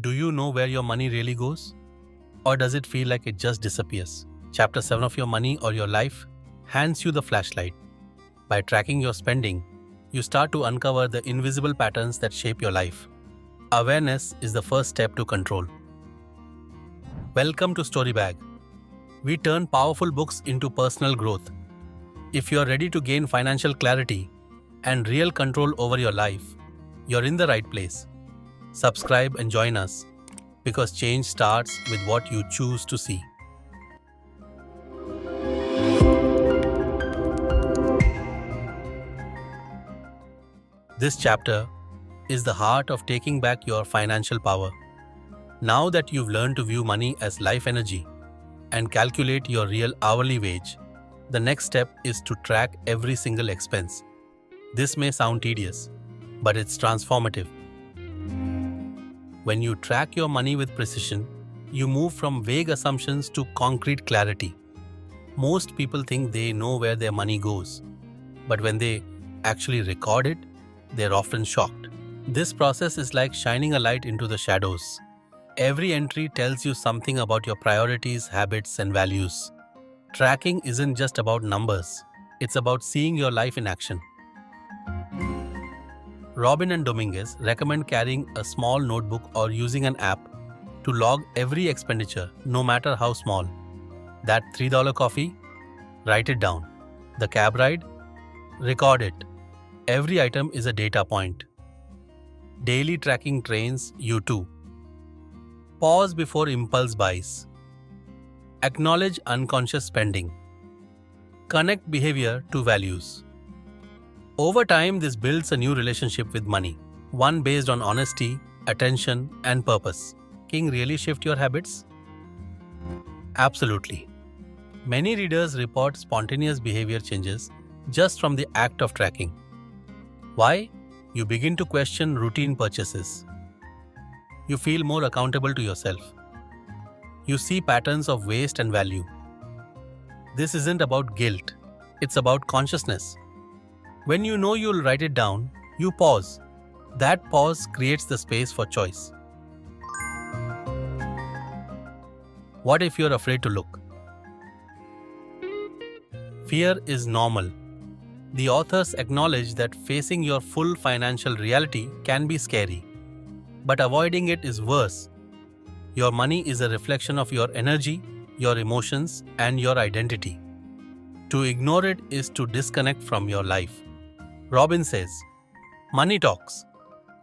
Do you know where your money really goes? Or does it feel like it just disappears? Chapter 7 of Your Money or Your Life hands you the flashlight. By tracking your spending, you start to uncover the invisible patterns that shape your life. Awareness is the first step to control. Welcome to Storybag. We turn powerful books into personal growth. If you are ready to gain financial clarity and real control over your life, you're in the right place. Subscribe and join us, because change starts with what you choose to see. This chapter is the heart of taking back your financial power. Now that you've learned to view money as life energy and calculate your real hourly wage, the next step is to track every single expense. This may sound tedious, but it's transformative. When you track your money with precision, you move from vague assumptions to concrete clarity. Most people think they know where their money goes, but when they actually record it, they're often shocked. This process is like shining a light into the shadows. Every entry tells you something about your priorities, habits, and values. Tracking isn't just about numbers, it's about seeing your life in action. Robin and Dominguez recommend carrying a small notebook or using an app to log every expenditure, no matter how small. That $3 coffee? Write it down. The cab ride? Record it. Every item is a data point. Daily tracking trains you too. Pause before impulse buys. Acknowledge unconscious spending. Connect behavior to values. Over time, this builds a new relationship with money, one based on honesty, attention, and purpose. Can really shift your habits? Absolutely. Many readers report spontaneous behavior changes just from the act of tracking. Why? You begin to question routine purchases. You feel more accountable to yourself. You see patterns of waste and value. This isn't about guilt, it's about consciousness. When you know you'll write it down, you pause. That pause creates the space for choice. What if you're afraid to look? Fear is normal. The authors acknowledge that facing your full financial reality can be scary, but avoiding it is worse. Your money is a reflection of your energy, your emotions, and your identity. To ignore it is to disconnect from your life. Robin says, "Money talks,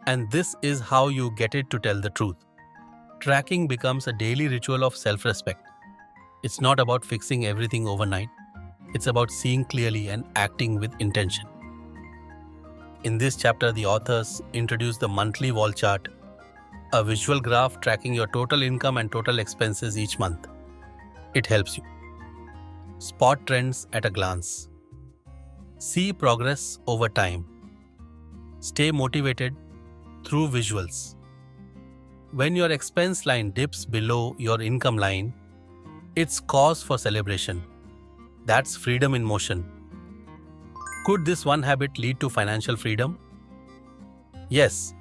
and this is how you get it to tell the truth." Tracking becomes a daily ritual of self-respect. It's not about fixing everything overnight. It's about seeing clearly and acting with intention. In this chapter, the authors introduce the monthly wall chart, a visual graph tracking your total income and total expenses each month. It helps you spot trends at a glance, see progress over time, stay motivated through visuals. When your expense line dips below your income line, it's cause for celebration. That's freedom in motion. Could this one habit lead to financial freedom? Yes.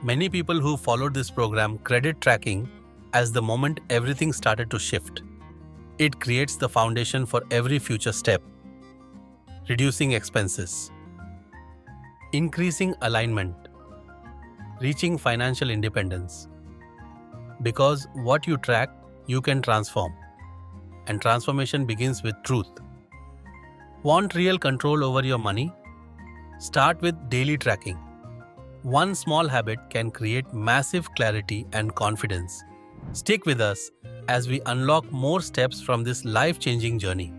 Many people who followed this program credit tracking as the moment everything started to shift. It creates the foundation for every future step. Reducing expenses, increasing alignment, reaching financial independence. Because what you track, you can transform. And transformation begins with truth. Want real control over your money? Start with daily tracking. One small habit can create massive clarity and confidence. Stick with us as we unlock more steps from this life-changing journey.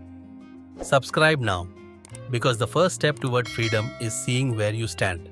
Subscribe now, because the first step toward freedom is seeing where you stand.